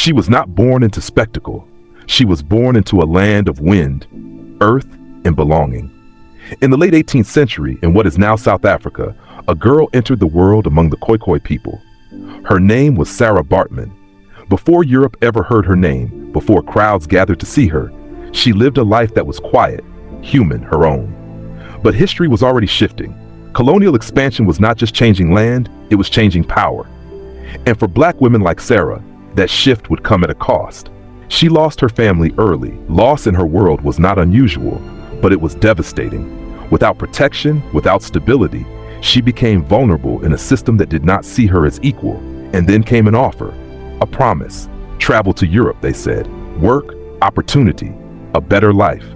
She was not born into spectacle. She was born into a land of wind, earth, and belonging. In the late 18th century, in what is now South Africa, a girl entered the world among the Khoikhoi people. Her name was Sarah Baartman. Before Europe ever heard her name, before crowds gathered to see her, she lived a life that was quiet, human, her own. But history was already shifting. Colonial expansion was not just changing land, it was changing power. And for black women like Sarah, that shift would come at a cost. She lost her family early. Loss in her world was not unusual, but it was devastating. Without protection, without stability, she became vulnerable in a system that did not see her as equal. And then came an offer, a promise. Travel to Europe, they said. Work, opportunity, a better life.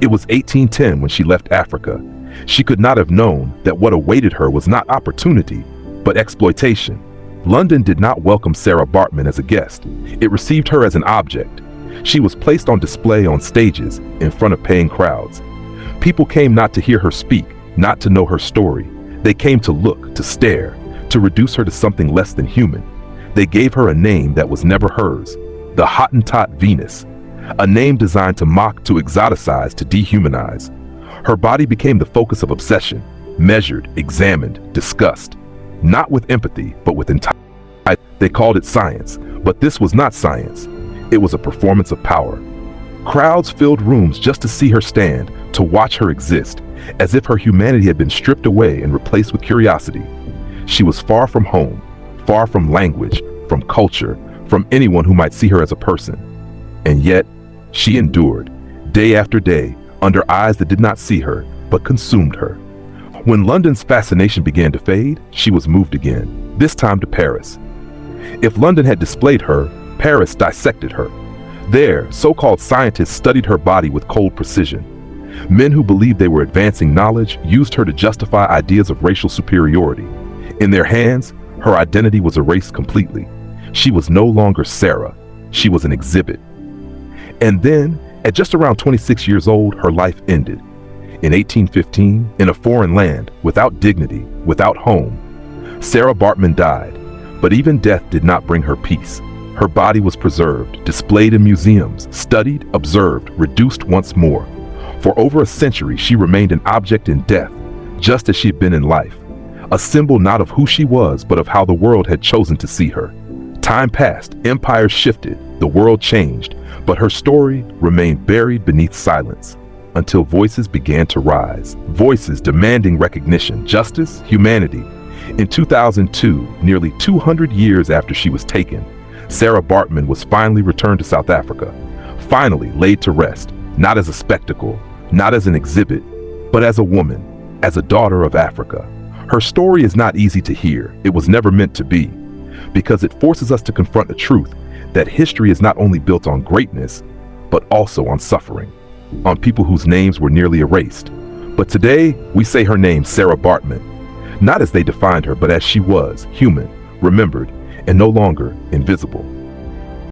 It was 1810 when she left Africa. She could not have known that what awaited her was not opportunity, but exploitation. London did not welcome Sarah Baartman as a guest. It received her as an object. She was placed on display on stages in front of paying crowds. People came not to hear her speak, not to know her story. They came to look, to stare, to reduce her to something less than human. They gave her a name that was never hers, the Hottentot Venus, a name designed to mock, to exoticize, to dehumanize. Her body became the focus of obsession, measured, examined, discussed. Not with empathy, but with entire. They called it science, but this was not science. It was a performance of power. Crowds filled rooms just to see her stand, to watch her exist, as if her humanity had been stripped away and replaced with curiosity. She was far from home, far from language, from culture, from anyone who might see her as a person. And yet, she endured, day after day, under eyes that did not see her, but consumed her. When London's fascination began to fade, she was moved again, this time to Paris. If London had displayed her, Paris dissected her. There, so-called scientists studied her body with cold precision. Men who believed they were advancing knowledge used her to justify ideas of racial superiority. In their hands, her identity was erased completely. She was no longer Sarah. She was an exhibit. And then, at just around 26 years old, her life ended. In 1815, in a foreign land, without dignity, without home, Sarah Baartman died. But even death did not bring her peace. Her body was preserved, displayed in museums, studied, observed, reduced once more. For over a century, she remained an object in death, just as she had been in life. A symbol not of who she was, but of how the world had chosen to see her. Time passed, empires shifted, the world changed, but her story remained buried beneath silence. Until voices began to rise. Voices demanding recognition, justice, humanity. In 2002, nearly 200 years after she was taken, Sarah Baartman was finally returned to South Africa. Finally laid to rest, not as a spectacle, not as an exhibit, but as a woman, as a daughter of Africa. Her story is not easy to hear. It was never meant to be, because it forces us to confront the truth that history is not only built on greatness, but also on suffering. On people whose names were nearly erased. But today, we say her name, Sarah Baartman, not as they defined her, but as she was, human, remembered, and no longer invisible.